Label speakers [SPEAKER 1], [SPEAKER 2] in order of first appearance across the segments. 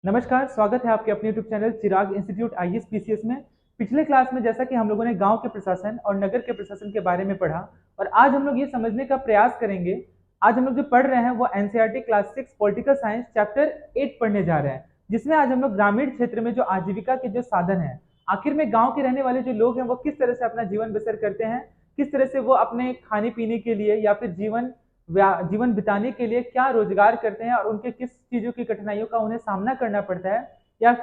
[SPEAKER 1] नमस्कार, स्वागत है आपके अपने यूट्यूब चैनल चिराग इंस्टीट्यूट आईएएस पीसीएस में। पिछले क्लास में जैसा कि हम लोगों ने गांव के प्रशासन और नगर के प्रशासन के बारे में पढ़ा और आज हम लोग ये समझने का प्रयास करेंगे। आज हम लोग जो पढ़ रहे हैं वो NCERT class 6 political science chapter 8 पढ़ने जा रहे हैं, जिसमें आज हम लोग ग्रामीण क्षेत्र में जो आजीविका के जो साधन है, आखिर में गाँव के रहने वाले जो लोग हैं वो किस तरह से अपना जीवन बसर करते हैं, किस तरह से वो अपने खाने पीने के लिए या फिर जीवन बिताने के लिए क्या रोजगार करते हैं और उनके किस चीजों की कठिनाइयों का उन्हें सामना करना पड़ता है, या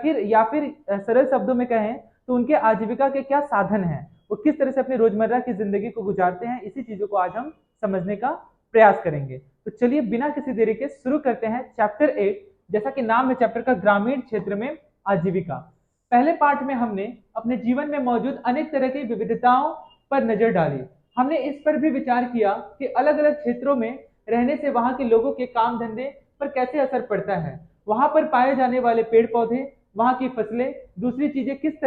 [SPEAKER 1] फिर सरल शब्दों में कहें तो उनके आजीविका के क्या साधन हैं, वो किस तरह से अपनी रोजमर्रा की जिंदगी को गुजारते हैं। इसी चीजों को आज हम समझने का प्रयास करेंगे। तो चलिए बिना किसी देरी के शुरू करते हैं चैप्टर 8। जैसा कि नाम है चैप्टर का, ग्रामीण क्षेत्र में आजीविका। पहले पार्ट में हमने अपने जीवन में मौजूद अनेक तरह की विविधताओं पर नजर डाली। हमने इस पर भी विचार किया कि अलग अलग क्षेत्रों में रहने से वहां के लोगों के काम धंधे पर कैसे असर पड़ता है, वहां पर पाए जाने वाले पेड़ पौधे, वहां की फसलें, दूसरी चीजें किस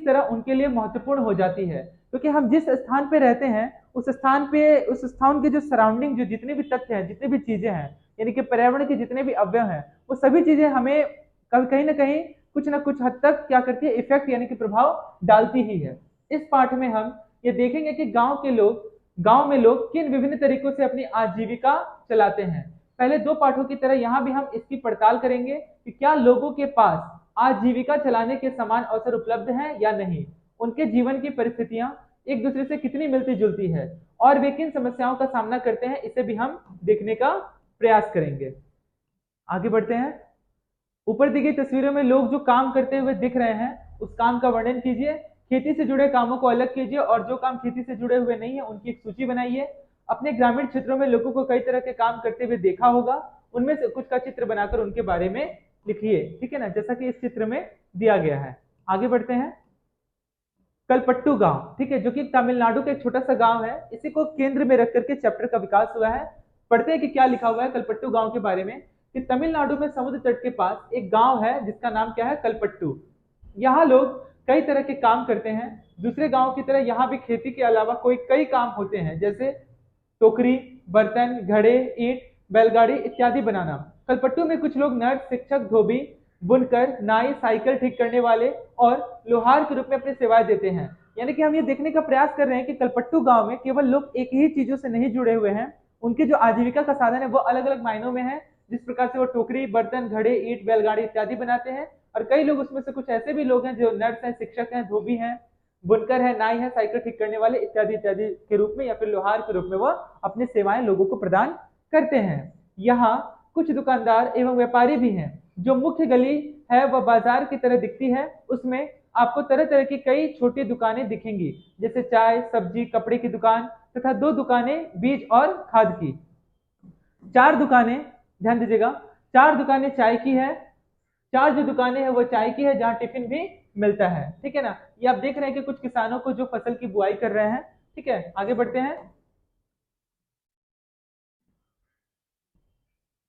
[SPEAKER 1] तरह उनके लिए महत्वपूर्ण हो जाती है। क्योंकि हम जिस स्थान पे रहते हैं उस स्थान के जो सराउंडिंग, जो जितने भी तथ्य हैं, जितने भी चीजें हैं, यानी कि पर्यावरण के जितने भी अवयव हैं, वो सभी चीजें हमें कहीं ना कहीं कुछ ना कुछ हद तक क्या करती है, इफेक्ट यानी कि प्रभाव डालती ही है। इस पाठ में हम ये देखेंगे कि गांव में लोग किन विभिन्न तरीकों से अपनी आजीविका चलाते हैं। पहले दो पाठों की तरह यहाँ भी हम इसकी पड़ताल करेंगे कि क्या लोगों के पास आजीविका चलाने के समान अवसर उपलब्ध हैं या नहीं, उनके जीवन की परिस्थितियां एक दूसरे से कितनी मिलती जुलती है और वे किन समस्याओं का सामना करते हैं, इसे भी हम देखने का प्रयास करेंगे। आगे बढ़ते हैं। ऊपर दी गई तस्वीरों में लोग जो काम करते हुए दिख रहे हैं उस काम का वर्णन कीजिए। खेती से जुड़े कामों को अलग कीजिए और जो काम खेती से जुड़े हुए नहीं है उनकी एक सूची बनाइए। अपने ग्रामीण क्षेत्रों में लोगों को कई तरह के काम करते हुए देखा होगा, उनमें से कुछ का चित्र बनाकर उनके बारे में लिखिए। ठीक है ना, जैसा कि इस चित्र में दिया गया है। आगे बढ़ते हैं। कलपट्टू गांव, ठीक है, जो कि तमिलनाडु का एक छोटा सा गांव है, इसी को केंद्र में रख करके चैप्टर का विकास हुआ है। पढ़ते हैं कि क्या लिखा हुआ है कलपट्टू गांव के बारे में। कि तमिलनाडु में समुद्र तट के पास एक गांव है जिसका नाम क्या है, कलपट्टू। यहाँ लोग कई तरह के काम करते हैं। दूसरे गांव की तरह यहाँ भी खेती के अलावा कई काम होते हैं, जैसे टोकरी, बर्तन, घड़े, ईंट, बैलगाड़ी इत्यादि बनाना। कलपट्टू में कुछ लोग नर्स, शिक्षक, धोबी, बुनकर, नाई, साइकिल ठीक करने वाले और लोहार के रूप में अपनी सेवाएं देते हैं। यानी कि हम ये देखने का प्रयास कर रहे हैं कि कलपट्टू गांव में केवल लोग एक ही चीजों से नहीं जुड़े हुए हैं, उनके जो आजीविका का साधन है वो अलग अलग मायनों में है। जिस प्रकार से वो टोकरी, बर्तन, घड़े, ईंट, बैलगाड़ी इत्यादि बनाते हैं, और कई लोग उसमें से कुछ ऐसे भी लोग हैं जो नर्स हैं, शिक्षक हैं, धोबी हैं, बुनकर है, नाई है, साइकिल ठीक करने वाले इत्यादि इत्यादि के रूप में या फिर लोहार के रूप में वह अपनी सेवाएं लोगों को प्रदान करते हैं। यहाँ कुछ दुकानदार एवं व्यापारी भी हैं। जो मुख्य गली है वह बाजार की तरह दिखती है, उसमें आपको तरह तरह की कई छोटी दुकानें दिखेंगी, जैसे चाय, सब्जी, कपड़े की दुकान तथा दो दुकानें बीज और खाद की। चार दुकानें, ध्यान दीजिएगा, चार दुकानें चाय की है। चार जो दुकानें हैं वो चाय की है, जहां टिफिन भी मिलता है। ठीक है ना, ये आप देख रहे हैं कि कुछ किसानों को जो फसल की बुआई कर रहे हैं। ठीक है, आगे बढ़ते हैं।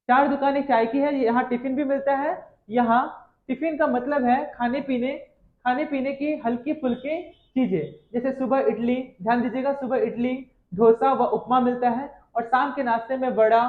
[SPEAKER 1] चार दुकानें चाय की है, यहाँ टिफिन भी मिलता है। यहाँ टिफिन का मतलब है खाने पीने की हल्की फुल्की चीजें, जैसे सुबह इडली, ध्यान दीजिएगा, सुबह इडली, डोसा व उपमा मिलता है, और शाम के नाश्ते में बड़ा,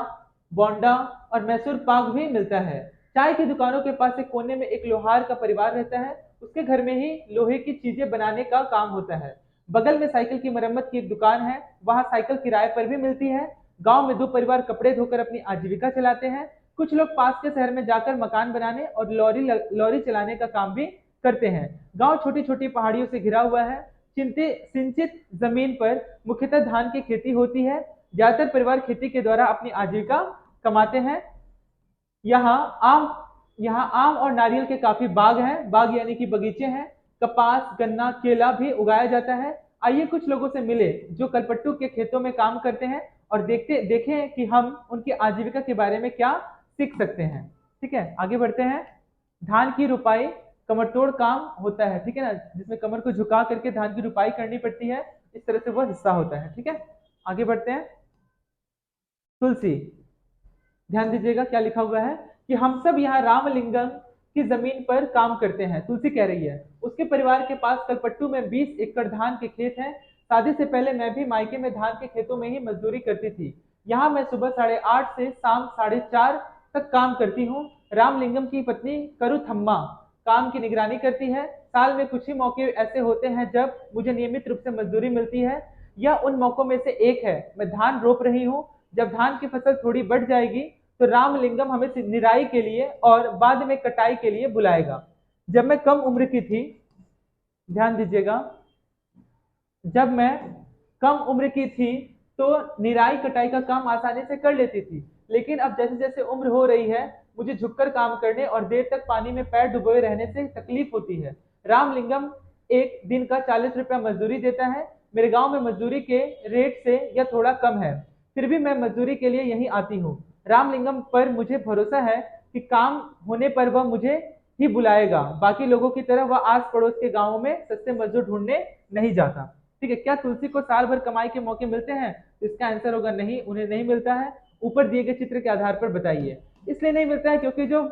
[SPEAKER 1] बोंडा और मैसूर पाक भी मिलता है। चाय की दुकानों के पास एक कोने में एक लोहार का परिवार रहता है, उसके घर में ही लोहे की चीजें बनाने का काम होता है। बगल में साइकिल की मरम्मत की एक दुकान है, वहां साइकिल किराए पर भी मिलती है। गांव में दो परिवार कपड़े धोकर अपनी आजीविका चलाते हैं। कुछ लोग पास के शहर में जाकर मकान बनाने और लॉरी चलाने का काम भी करते हैं। गांव छोटी छोटी पहाड़ियों से घिरा हुआ है। सिंचित जमीन पर मुख्यतः धान की खेती होती है। ज्यादातर परिवार खेती के द्वारा अपनी आजीविका कमाते हैं। यहाँ आम यहाँ आम और नारियल के काफी बाग हैं, बाग यानी कि बगीचे हैं। कपास, गन्ना, केला भी उगाया जाता है। आइए कुछ लोगों से मिले जो कलपट्टू के खेतों में काम करते हैं और देखते देखें कि हम उनकी आजीविका के बारे में क्या सीख सकते हैं। ठीक है, आगे बढ़ते हैं। धान की रुपाई कमरतोड़ काम होता है, ठीक है ना, जिसमें कमर को झुका करके धान की रुपाई करनी पड़ती है, इस तरह से वह हिस्सा होता है। ठीक है, आगे बढ़ते हैं। तुलसी, ध्यान दीजिएगा क्या लिखा हुआ है कि हम सब यहाँ रामलिंगम की जमीन पर काम करते हैं। तुलसी कह रही है उसके परिवार के पास कलपट्टू में 20 एकड़ धान के खेत हैं। शादी से पहले मैं भी मायके में धान के खेतों में ही मजदूरी करती थी। यहाँ मैं सुबह 8:30 से शाम 4:30 तक काम करती हूँ। रामलिंगम की पत्नी करुथम्मा काम की निगरानी करती है। साल में कुछ ही मौके ऐसे होते हैं जब मुझे नियमित रूप से मजदूरी मिलती है। यह उन मौकों में से एक है। मैं धान रोप रही हूँ। जब धान की फसल थोड़ी बढ़ जाएगी तो रामलिंगम हमें निराई के लिए और बाद में कटाई के लिए बुलाएगा। जब मैं कम उम्र की थी, ध्यान दीजिएगा, जब मैं कम उम्र की थी तो निराई कटाई का काम आसानी से कर लेती थी, लेकिन अब जैसे जैसे उम्र हो रही है मुझे झुककर काम करने और देर तक पानी में पैर डुबोए रहने से तकलीफ होती है। रामलिंगम एक दिन का 40 रुपया मजदूरी देता है। मेरे गांव में मजदूरी के रेट से यह थोड़ा कम है, फिर भी मैं मजदूरी के लिए यहीं आती हूँ। रामलिंगम पर मुझे भरोसा है कि काम होने पर वह मुझे ही बुलाएगा। बाकी लोगों की तरह वह आस पड़ोस के गांवों में सस्ते मजदूर ढूंढने नहीं जाता। ठीक है, क्या तुलसी को साल भर कमाई के मौके मिलते हैं? इसका आंसर होगा नहीं, उन्हें नहीं मिलता है। ऊपर दिए गए चित्र के आधार पर बताइए। इसलिए नहीं मिलता है क्योंकि जो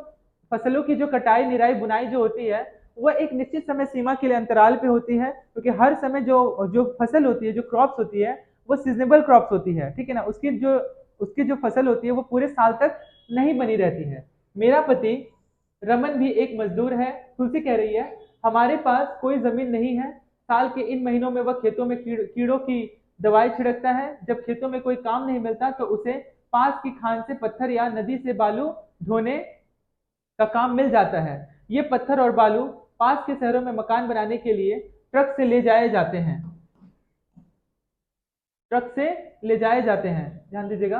[SPEAKER 1] फसलों की जो कटाई निराई बुनाई जो होती है वह एक निश्चित समय सीमा के लिए अंतराल पे होती है, क्योंकि हर समय जो जो फसल होती है, जो क्रॉप्स होती है, वो सीजनेबल क्रॉप्स होती है। ठीक है ना, उसकी जो फसल होती है वो पूरे साल तक नहीं बनी रहती है। मेरा पति रमन भी एक मजदूर है। तुलसी कह रही है हमारे पास कोई जमीन नहीं है। साल के इन महीनों में वह खेतों में कीड़ों की दवाई छिड़कता है। जब खेतों में कोई काम नहीं मिलता तो उसे पास की खान से पत्थर या नदी से बालू ढोने का काम मिल जाता है। ये पत्थर और बालू पास के शहरों में मकान बनाने के लिए ट्रक से ले जाए जाते हैं। ट्रक से ले जाए जाते हैं, ध्यान दीजिएगा,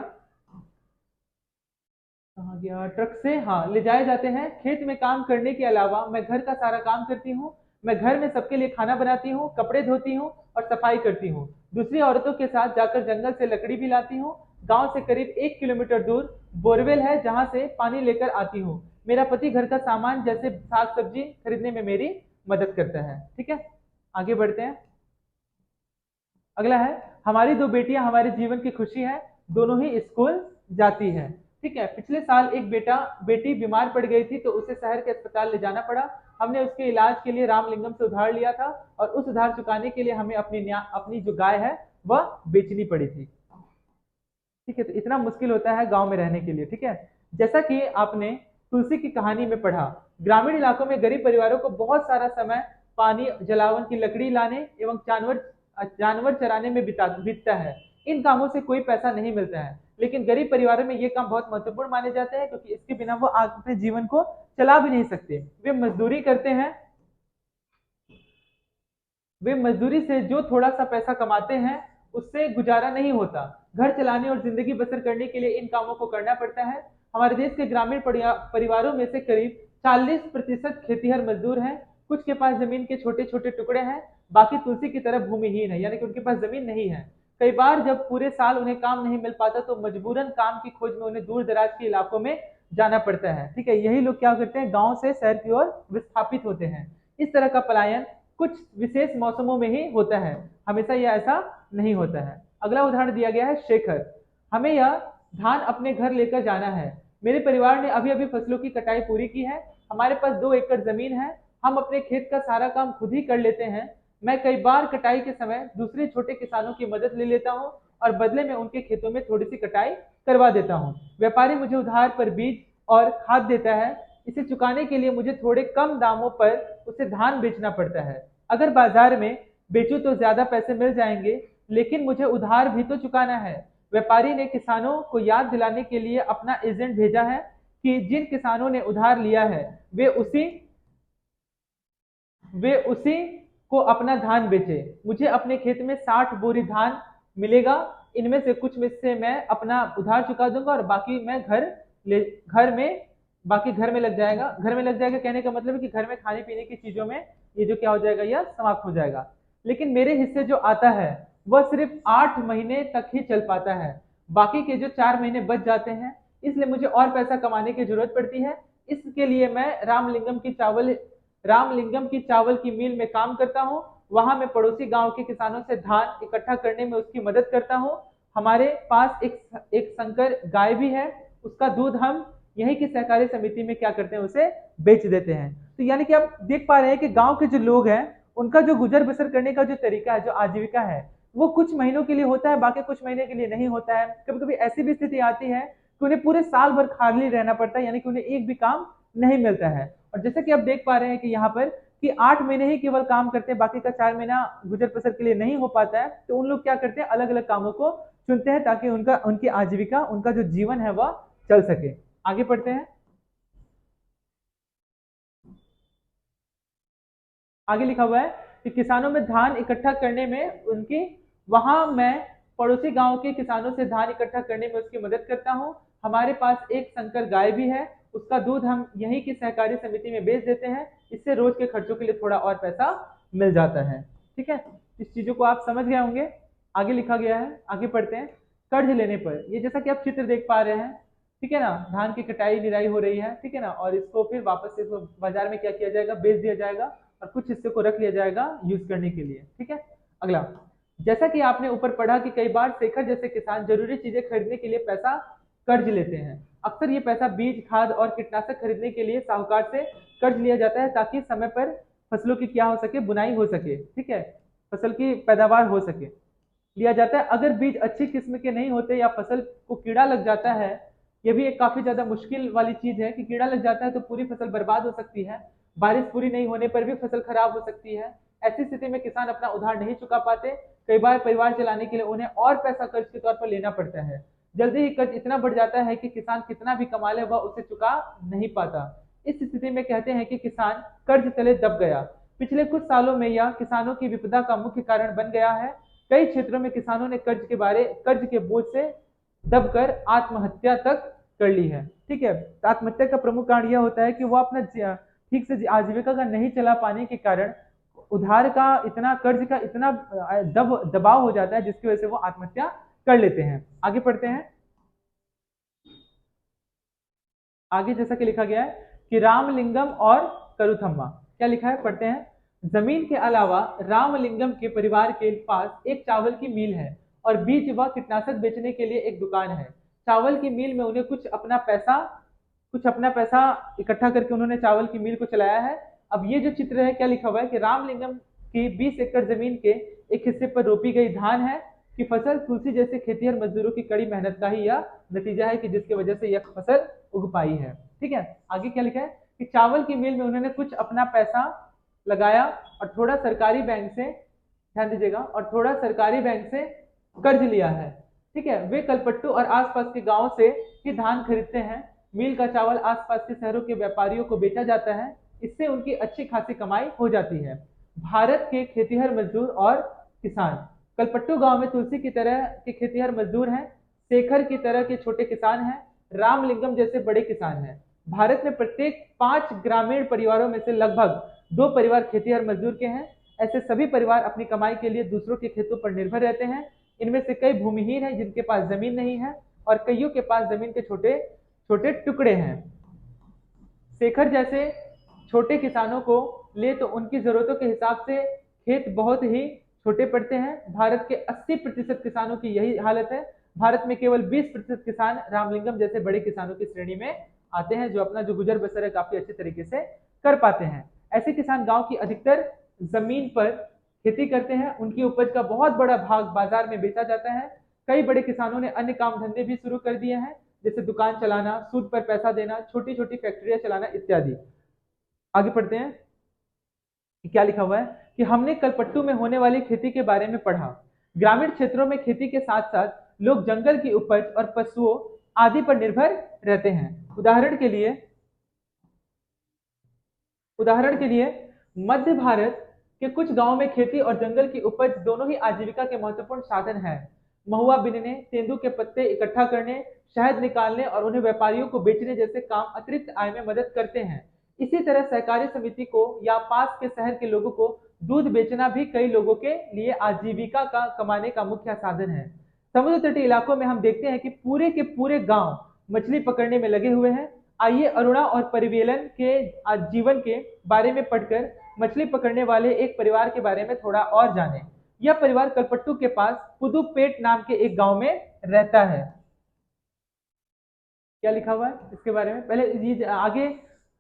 [SPEAKER 1] कहाँ गया, ट्रक से, हाँ, ले जाए जाते हैं। खेत में काम करने के अलावा मैं घर का सारा काम करती हूँ। मैं घर में सबके लिए खाना बनाती हूँ, कपड़े धोती हूँ और सफाई करती हूँ। दूसरी औरतों के साथ जाकर जंगल से लकड़ी भी लाती हूँ। गांव से करीब 1 किलोमीटर दूर बोरवेल है जहां से पानी लेकर आती हूँ। मेरा पति घर का सामान जैसे साग सब्जी खरीदने में मेरी मदद करता है। ठीक है, आगे बढ़ते हैं। अगला है हमारी दो बेटियां हमारे जीवन की खुशी है, दोनों ही स्कूल जाती है। ठीक है, पिछले साल एक बेटी बीमार पड़ गई थी तो उसे शहर के अस्पताल ले जाना पड़ा। हमने उसके इलाज के लिए रामलिंगम से उधार लिया था और उस उधार चुकाने के लिए हमें अपनी जो गाय है वह बेचनी पड़ी थी। ठीक है, तो इतना मुश्किल होता है गांव में रहने के लिए। ठीक है, जैसा कि आपने तुलसी की कहानी में पढ़ा, ग्रामीण इलाकों में गरीब परिवारों को बहुत सारा समय पानी, जलावन की लकड़ी लाने एवं जानवर जानवर चराने में बीतता है। इन कामों से कोई पैसा नहीं मिलता है, लेकिन गरीब परिवारों में ये काम बहुत महत्वपूर्ण माने जाते हैं क्योंकि इसके बिना वो अपने जीवन को चला भी नहीं सकते। वे मजदूरी करते हैं। वे मजदूरी से जो थोड़ा सा पैसा कमाते हैं उससे गुजारा नहीं होता। घर चलाने और जिंदगी बसर करने के लिए इन कामों को करना पड़ता है। हमारे देश के ग्रामीण परिवारों में से करीब 40% खेतीहर मजदूर हैं। कुछ के पास जमीन के छोटे छोटे टुकड़े हैं, बाकी तुलसी की तरह भूमिहीन है, यानी कि उनके पास जमीन नहीं है। कई बार जब पूरे साल उन्हें काम नहीं मिल पाता तो मजबूरन काम की खोज में उन्हें दूर दराज के इलाकों में जाना पड़ता है। ठीक है, यही लोग क्या करते हैं, गांव से शहर की ओर विस्थापित होते हैं। इस तरह का पलायन कुछ विशेष मौसमों में ही होता है, हमेशा यह ऐसा नहीं होता है। अगला उदाहरण दिया गया है शेखर। हमें यह धान अपने घर लेकर जाना है। मेरे परिवार ने अभी अभी फसलों की कटाई पूरी की है। हमारे पास 2 एकड़ जमीन है। हम अपने खेत का सारा काम खुद ही कर लेते हैं। मैं कई बार कटाई के समय दूसरे छोटे किसानों की मदद ले लेता हूँ और बदले में उनके खेतों में थोड़ी सी कटाई करवा देता हूँ। व्यापारी मुझे उधार पर बीज और खाद देता है। इसे चुकाने के लिए मुझे थोड़े कम दामों पर उसे धान बेचना पड़ता है। अगर बाजार में बेचूं तो ज्यादा पैसे मिल जाएंगे, लेकिन मुझे उधार भी तो चुकाना है। व्यापारी ने किसानों को याद दिलाने के लिए अपना एजेंट भेजा है कि जिन किसानों ने उधार लिया है वे उसी को अपना धान बेचे। मुझे अपने खेत में 60 बोरी धान मिलेगा। इनमें से कुछ में से मैं अपना उधार चुका दूंगा और बाकी मैं घर में लग जाएगा। घर में लग जाएगा कहने का मतलब है कि घर में खाने पीने की चीजों में ये जो क्या हो जाएगा, यह समाप्त हो जाएगा। लेकिन मेरे हिस्से जो आता है वह सिर्फ 8 महीने तक ही चल पाता है। बाकी के जो 4 महीने बच जाते हैं, इसलिए मुझे और पैसा कमाने की जरूरत पड़ती है। इसके लिए मैं रामलिंगम की चावल की मिल में काम करता हूँ। वहां मैं पड़ोसी गांव के किसानों से धान इकट्ठा करने में उसकी मदद करता हूँ। हमारे पास एक संकर गाय भी है। उसका दूध हम यही की सहकारी समिति में क्या करते हैं, उसे बेच देते हैं। तो यानी कि आप देख पा रहे हैं कि गांव के जो लोग हैं उनका जो गुजर बसर करने का जो तरीका है, जो आजीविका है, वो कुछ महीनों के लिए होता है, बाकी कुछ महीने के लिए नहीं होता है। कभी कभी ऐसी भी स्थिति आती है कि उन्हें पूरे साल भर खाली रहना पड़ता है, यानी कि उन्हें एक भी काम नहीं मिलता है। और जैसे कि आप देख पा रहे हैं कि यहाँ पर कि 8 महीने ही केवल काम करते हैं, बाकी का 4 महीना गुजर बसर के लिए नहीं हो पाता है, तो उन लोग क्या करते हैं, अलग अलग कामों को चुनते हैं ताकि उनका उनकी आजीविका, उनका जो जीवन है वह चल सके। आगे पढ़ते हैं। आगे लिखा हुआ है कि किसानों में धान इकट्ठा करने में उनकी, वहां मैं पड़ोसी गांव के किसानों से धान इकट्ठा करने में उसकी मदद करता हूं। हमारे पास एक संकर गाय भी है, उसका दूध हम यहीं की सहकारी समिति में बेच देते हैं, इससे रोज के खर्चों के लिए थोड़ा और पैसा मिल जाता है। ठीक है, इस चीजों को आप समझ गए होंगे। आगे लिखा गया है, आगे पढ़ते हैं। कर्ज लेने पर, ये जैसा कि आप चित्र देख पा रहे हैं, ठीक है ना, धान की कटाई निराई हो रही है, ठीक है ना, और इसको फिर वापस से इसको बाजार में क्या किया जाएगा, बेच दिया जाएगा और कुछ हिस्से को रख लिया जाएगा यूज करने के लिए। ठीक है, अगला, जैसा कि आपने ऊपर पढ़ा कि कई बार शेखर जैसे किसान जरूरी चीजें खरीदने के लिए पैसा कर्ज लेते हैं। अक्सर ये पैसा बीज, खाद और कीटनाशक खरीदने के लिए साहूकार से कर्ज लिया जाता है ताकि समय पर फसलों की क्या हो सके, बुनाई हो सके, ठीक है, फसल की पैदावार हो सके, लिया जाता है। अगर बीज अच्छी किस्म के नहीं होते या फसल को कीड़ा लग जाता है, ये भी एक काफी ज्यादा मुश्किल वाली चीज है कि कीड़ा लग जाता है तो पूरी फसल बर्बाद हो सकती है, बारिश पूरी नहीं होने पर भी फसल खराब हो सकती है। ऐसी स्थिति में किसान अपना उधार नहीं चुका पाते, कई बार परिवार चलाने के लिए उन्हें और पैसा कर्ज के तौर पर लेना पड़ता है। जल्दी ही कर्ज इतना बढ़ जाता है कि किसान कितना भी कमा ले वह उसे चुका नहीं पाता। इस स्थिति में कहते हैं कि किसान कर्ज तले दब गया। पिछले कुछ सालों में यह किसानों की विपदा का मुख्य कारण बन गया है। कई क्षेत्रों में किसानों ने कर्ज के बोझ से दबकर आत्महत्या तक कर ली है। ठीक है, तो आत्महत्या का प्रमुख कारण यह होता है कि वो अपना ठीक से आजीविका का नहीं चला पाने के कारण उधार का इतना, कर्ज का इतना दबाव हो जाता है जिसकी वजह से वो आत्महत्या कर लेते हैं। आगे पढ़ते हैं। आगे जैसा कि लिखा गया है कि रामलिंगम और करुथम्मा, क्या लिखा है, पढ़ते हैं। जमीन के अलावा रामलिंगम के परिवार के पास एक चावल की मिल है और बीज व कीटनाशक बेचने के लिए एक दुकान है। चावल की मिल में उन्हें कुछ अपना पैसा इकट्ठा करके उन्होंने चावल की मिल को चलाया है। अब ये जो चित्र है, क्या लिखा हुआ है कि रामलिंगम की 20 एकड़ जमीन के एक हिस्से पर रोपी गई धान है कि फसल तुलसी जैसे खेतीहर मजदूरों की कड़ी मेहनत का ही यह नतीजा है कि जिसकी वजह से यह फसल उग पाई है। ठीक है, आगे क्या लिखा है कि चावल की मिल में उन्होंने कुछ अपना पैसा लगाया और थोड़ा सरकारी बैंक से, ध्यान दीजिएगा, और थोड़ा सरकारी बैंक से कर्ज लिया है। ठीक है, वे कलपट्टू और आसपास के गांव से ही धान खरीदते हैं। मिल का चावल आसपास के शहरों के व्यापारियों को बेचा जाता है, इससे उनकी अच्छी खासी कमाई हो जाती है। भारत के खेतीहर मजदूर और किसान, कलपट्टू गांव में तुलसी की तरह के खेतीहर मजदूर हैं, शेखर की तरह के छोटे किसान हैं, रामलिंगम जैसे बड़े किसान हैं। भारत में प्रत्येक 5 ग्रामीण परिवारों में से लगभग 2 परिवार खेतीहर मजदूर के हैं। ऐसे सभी परिवार अपनी कमाई के लिए दूसरों के खेतों पर निर्भर रहते हैं। इनमें से कई भूमिहीन हैं जिनके पास जमीन नहीं है और कईयों के पास जमीन के छोटे छोटे टुकड़े हैं। शेखर जैसे छोटे किसानों को ले तो उनकी जरूरतों के हिसाब से खेत बहुत ही छोटे पड़ते हैं। भारत के 80% किसानों की यही हालत है। भारत में केवल 20% किसान रामलिंगम जैसे बड़े किसानों की श्रेणी में आते हैं, जो अपना जो गुजर बसर है काफी अच्छे तरीके से कर पाते हैं। ऐसे किसान गांव की अधिकतर जमीन पर खेती करते हैं, उनकी उपज का बहुत बड़ा भाग बाजार में बेचा जाता है। कई बड़े किसानों ने अन्य काम धंधे भी शुरू कर दिए हैं, जैसे दुकान चलाना, सूद पर पैसा देना, छोटी छोटी फैक्ट्रियां चलाना इत्यादि। आगे पढ़ते हैं कि क्या लिखा हुआ है कि हमने कलपट्टू में होने वाली खेती के बारे में पढ़ा। ग्रामीण क्षेत्रों में खेती के साथ साथ लोग जंगल की उपज और पशुओं आदि पर निर्भर रहते हैं। उदाहरण के लिए मध्य भारत के कुछ गांवों में खेती और जंगल की उपज दोनों ही आजीविका के महत्वपूर्ण साधन हैं। महुआ बिनने, तेंदू के पत्ते इकट्ठा करने, शहद निकालने और उन्हें व्यापारियों को बेचने जैसे काम अतिरिक्त आय में मदद करते हैं। इसी तरह सहकारी समिति को या पास के शहर के लोगों को दूध बेचना भी कई लोगों के लिए आजीविका का कमाने का मुख्य साधन है। समुद्र तटीय इलाकों में हम देखते हैं कि पूरे के पूरे गांव मछली पकड़ने में लगे हुए हैं। आइए अरुणा और परिवेलन के जीवन के बारे में पढ़कर मछली पकड़ने वाले एक परिवार के बारे में थोड़ा और जानें। यह परिवार कलपट्टू के पास पुदुपेट नाम के एक गांव में रहता है। क्या लिखा हुआ है इसके बारे में, पहले ये आगे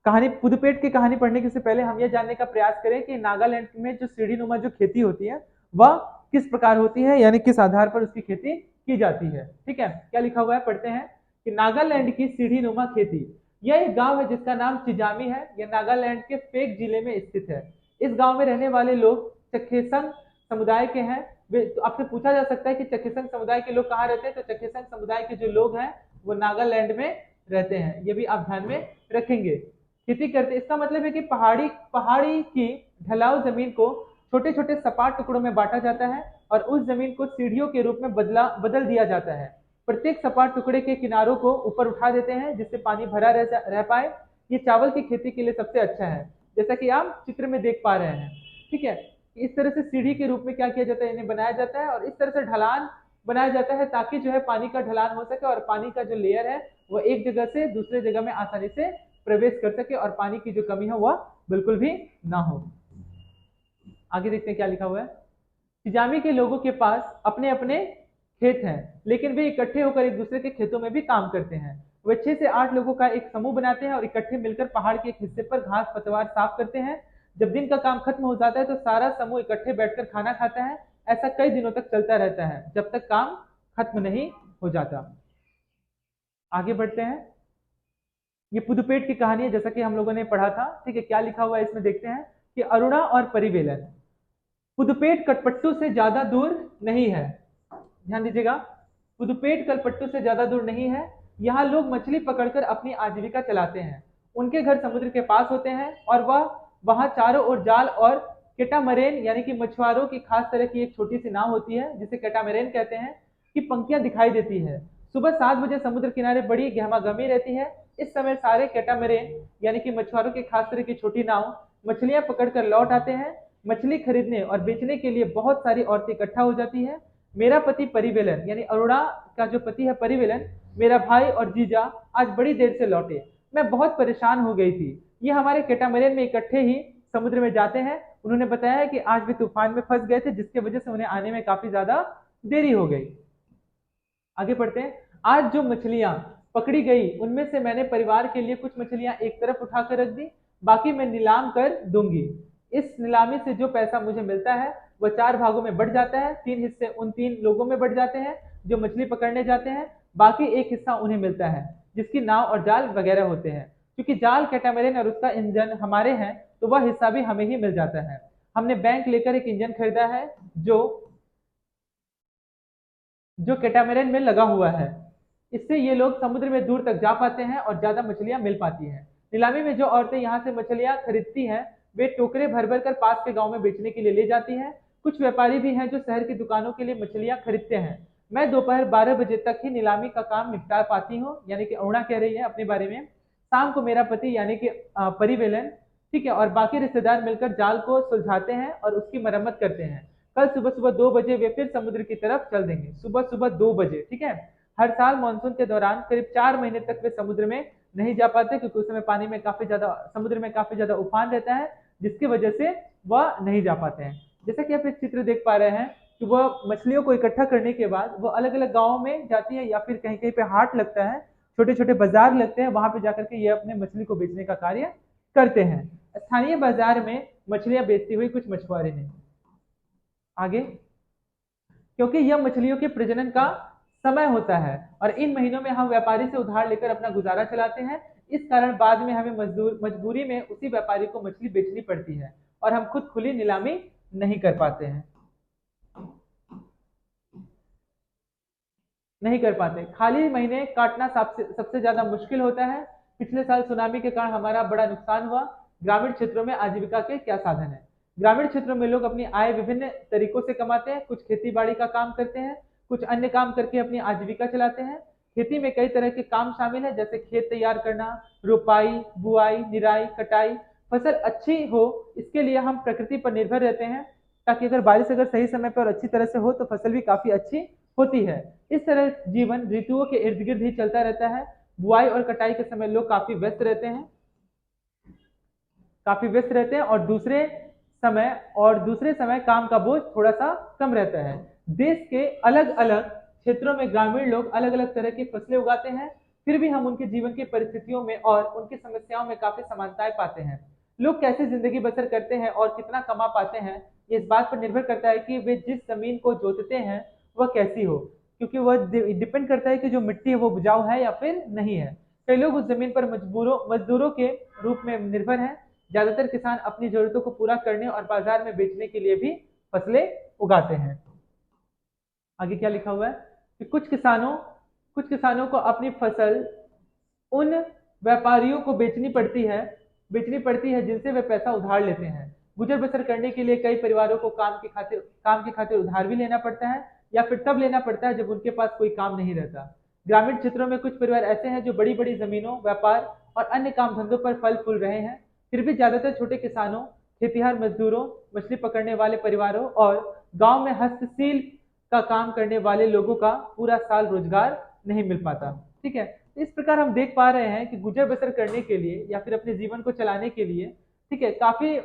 [SPEAKER 1] कहानी, पुदुपेट की कहानी पढ़ने के से पहले हम यह जानने का प्रयास करें कि नागालैंड में जो सीढ़ी नुमा जो खेती होती है वह किस प्रकार होती है, यानी किस आधार पर उसकी खेती की जाती है। ठीक है, क्या लिखा हुआ है, पढ़ते हैं कि नागालैंड की सीढ़ी नुमा खेती। यह एक गांव है जिसका नाम चिजामी है। यह नागालैंड के फेक जिले में स्थित है। इस गांव में रहने वाले लोग चखेसंग समुदाय के हैं। वे तो आपसे पूछा जा सकता है कि चखेसंग समुदाय के लोग कहाँ रहते हैं, तो चखेसंग समुदाय के जो लोग हैं वो नागालैंड में रहते हैं। ये भी आप ध्यान में रखेंगे। खेती करते, इसका मतलब है कि पहाड़ी पहाड़ी की ढलाऊ जमीन को छोटे छोटे सपाट टुकड़ों में बांटा जाता है और उस जमीन को सीढ़ियों के रूप में बदल दिया जाता है। प्रत्येक सपाट टुकड़े के किनारों को ऊपर उठा देते हैं जिससे पानी भरा रह पाए। ये चावल की खेती के लिए सबसे अच्छा है, जैसा कि आप चित्र में देख पा रहे हैं। ठीक है, इस तरह से सीढ़ी के रूप में क्या किया जाता है, इन्हें बनाया जाता है और इस तरह से ढलान बनाया जाता है ताकि जो है पानी का ढलान हो सके और पानी का जो लेयर है वो एक जगह से दूसरे जगह में आसानी से प्रवेश कर सके और पानी की जो कमी है वह बिल्कुल भी ना हो। आगे देखते हैं क्या लिखा हुआ है। सिजामी के लोगों के पास अपने अपने खेत हैं, लेकिन वे इकट्ठे होकर एक दूसरे के खेतों में भी काम करते हैं। वे 6 से 8 लोगों का एक समूह बनाते हैं और इकट्ठे मिलकर पहाड़ के एक हिस्से पर घास पतवार साफ करते हैं। जब दिन का काम खत्म हो जाता है तो सारा समूह इकट्ठे बैठकर खाना खाता है। ऐसा कई दिनों तक चलता रहता है जब तक काम खत्म नहीं हो जाता। आगे बढ़ते हैं। ये पुदुपेट की कहानी है जैसा कि हम लोगों ने पढ़ा था। ठीक है, क्या लिखा हुआ है इसमें देखते हैं कि अरुणा और परिवेलन। पुदुपेट कटपट्टू से ज्यादा दूर नहीं है। ध्यान दीजिएगा, पुदुपेट कलपट्टू से ज्यादा दूर नहीं है। यहाँ लोग मछली पकड़कर अपनी आजीविका चलाते हैं। उनके घर समुद्र के पास होते हैं और वह वहां चारों ओर जाल और केटामरेन यानी कि मछुआरों की खास तरह की एक छोटी सी नाव होती है जिसे केटामरेन कहते हैं की पंक्तियां दिखाई देती है। सुबह 7 बजे समुद्र किनारे बड़ी गहमागहमी रहती है। इस समय सारे केटामरेन यानी कि मछुआरों की खास तरह की छोटी नाव मछलियां पकड़कर लौट आते हैं। मछली खरीदने और बेचने के लिए बहुत सारी औरतें इकट्ठा हो जाती है। मेरा पति परिवेलन यानी अरुणा का जो पति है परिवेलन, मेरा भाई और जीजा आज बड़ी देर से लौटे। मैं बहुत परेशान हो गई थी। ये हमारे केटामरेन में इकट्ठे ही समुद्र में जाते हैं। उन्होंने बताया कि आज भी तूफान में फंस गए थे जिसकी वजह से उन्हें आने में काफी ज्यादा देरी हो गई। आगे बढ़ते हैं। आज जो मछलियां पकड़ी गई उनमें से मैंने परिवार के लिए कुछ मछलियां एक तरफ उठाकर रख दी, बाकी मैं नीलाम कर दूंगी। इस नीलामी से जो पैसा मुझे मिलता है वह 4 भागों में बढ़ जाता है। 3 हिस्से उन 3 लोगों में बढ़ जाते हैं जो मछली पकड़ने जाते हैं, बाकी एक हिस्सा उन्हें मिलता है जिसकी नाव और जाल वगैरह होते हैं। क्योंकि जाल कैटामरेन और उसका इंजन हमारे हैं तो वह हिस्सा भी हमें ही मिल जाता है। हमने बैंक लेकर एक इंजन खरीदा है जो जो कैटामरेन में लगा हुआ है। इससे ये लोग समुद्र में दूर तक जा पाते हैं और ज्यादा मछलियां मिल पाती हैं। नीलामी में जो औरतें यहाँ से मछलियां खरीदती हैं वे टोकरे भर भर कर पास के गांव में बेचने के लिए ले जाती हैं। कुछ व्यापारी भी हैं जो शहर की दुकानों के लिए मछलियां खरीदते हैं। मैं दोपहर 12 बजे तक ही नीलामी का काम निपटा पाती हूँ, यानी कि अरुणा कह रही है अपने बारे में। शाम को मेरा पति यानी कि परिवेलन, ठीक है, और बाकी रिश्तेदार मिलकर जाल को सुलझाते हैं और उसकी मरम्मत करते हैं। कल सुबह सुबह 2 बजे वे फिर समुद्र की तरफ चल देंगे। सुबह सुबह 2 बजे, ठीक है। हर साल मानसून के दौरान करीब 4 महीने तक वे समुद्र में नहीं जा पाते क्योंकि उस समय पानी में काफी ज्यादा समुद्र में काफी ज्यादा उफान रहता है जिसकी वजह से वह नहीं जा पाते हैं। जैसा कि आप एक चित्र देख पा रहे हैं कि वह मछलियों को इकट्ठा करने के बाद वो अलग अलग गाँव में जाती है या फिर कहीं कहीं पे हाट लगता है, छोटे छोटे बाजार लगते हैं, वहां पे जाकर के ये अपने मछली को बेचने का कार्य करते हैं। स्थानीय बाजार में मछलियां बेचती हुई कुछ मछुआरे ने। आगे, क्योंकि यह मछलियों के प्रजनन का समय होता है और इन महीनों में हम व्यापारी से उधार लेकर अपना गुजारा चलाते हैं। इस कारण बाद में हमें मजबूरी में उसी व्यापारी को मछली बेचनी पड़ती है और हम खुद खुली नीलामी नहीं कर पाते हैं, नहीं कर पाते। खाली महीने काटना सबसे ज्यादा मुश्किल होता है। पिछले साल सुनामी के कारण हमारा बड़ा नुकसान हुआ। ग्रामीण क्षेत्रों में आजीविका के क्या साधन है? ग्रामीण क्षेत्रों में लोग अपनी आय विभिन्न तरीकों से कमाते हैं। कुछ खेती बाड़ी का काम करते हैं, कुछ अन्य काम करके अपनी आजीविका चलाते हैं। खेती में कई तरह के काम शामिल है जैसे खेत तैयार करना, रोपाई, बुआई, निराई, कटाई। फसल अच्छी हो इसके लिए हम प्रकृति पर निर्भर रहते हैं ताकि अगर बारिश अगर सही समय पर और अच्छी तरह से हो तो फसल भी काफी अच्छी होती है। इस तरह जीवन ऋतुओं के इर्द गिर्द ही चलता रहता है। बुआई और कटाई के समय लोग काफी व्यस्त रहते हैं और दूसरे समय काम का बोझ थोड़ा सा कम रहता है। देश के अलग अलग क्षेत्रों में ग्रामीण लोग अलग अलग तरह की फसलें उगाते हैं, फिर भी हम उनके जीवन की परिस्थितियों में और उनकी समस्याओं में काफी समानताएं पाते हैं। लोग कैसे जिंदगी बसर करते हैं और कितना कमा पाते हैं ये इस बात पर निर्भर करता है कि वे जिस जमीन को जोतते हैं वह कैसी हो, क्योंकि वह डिपेंड करता है कि जो मिट्टी है वो उपजाऊ है या फिर नहीं है। कई लोग उस जमीन पर मजदूरों के रूप में निर्भर हैं। ज्यादातर किसान अपनी जरूरतों को पूरा करने और बाजार में बेचने के लिए भी फसलें उगाते हैं। आगे क्या लिखा हुआ है कि कुछ किसानों को अपनी फसल उन व्यापारियों को बेचनी पड़ती है जिनसे वे पैसा उधार लेते हैं। गुजर बसर करने के लिए कई परिवारों को काम की खातिर उधार भी लेना पड़ता है, या फिर तब लेना पड़ता है जब उनके पास कोई काम नहीं रहता। ग्रामीण क्षेत्रों में कुछ परिवार ऐसे हैं जो बड़ी बड़ी जमीनों, व्यापार और अन्य काम धंधों पर फल फूल रहे हैं। फिर भी ज्यादातर छोटे किसानों, खेतिहर मजदूरों, मछली पकड़ने वाले परिवारों और गांव में हस्तशिल्प का काम करने वाले लोगों का पूरा साल रोजगार नहीं मिल पाता। ठीक है, तो इस प्रकार हम देख पा रहे हैं कि गुजर बसर करने के लिए या फिर अपने जीवन को चलाने के लिए, ठीक है, काफी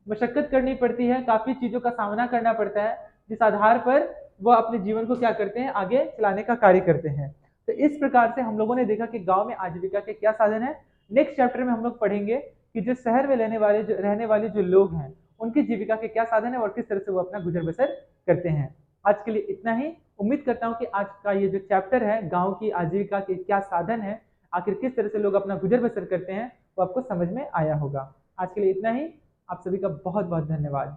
[SPEAKER 1] मशक्कत करनी पड़ती है, काफी चीजों का सामना करना पड़ता है, जिस आधार पर वह अपने जीवन को क्या करते हैं, आगे चलाने का कार्य करते हैं। तो इस प्रकार से हम लोगों ने देखा कि गांव में आजीविका के क्या साधन है। नेक्स्ट चैप्टर में हम लोग पढ़ेंगे कि जो शहर में रहने वाले जो लोग हैं, उनकी जीविका के क्या साधन है और किस तरह से वो अपना गुजर बसर करते हैं। आज के लिए इतना ही। उम्मीद करता हूँ कि आज का ये जो चैप्टर है, गांव की आजीविका के क्या साधन है, आखिर किस तरह से लोग अपना गुजर बसर करते हैं, वो आपको समझ में आया होगा। आज के लिए इतना ही। आप सभी का बहुत बहुत धन्यवाद।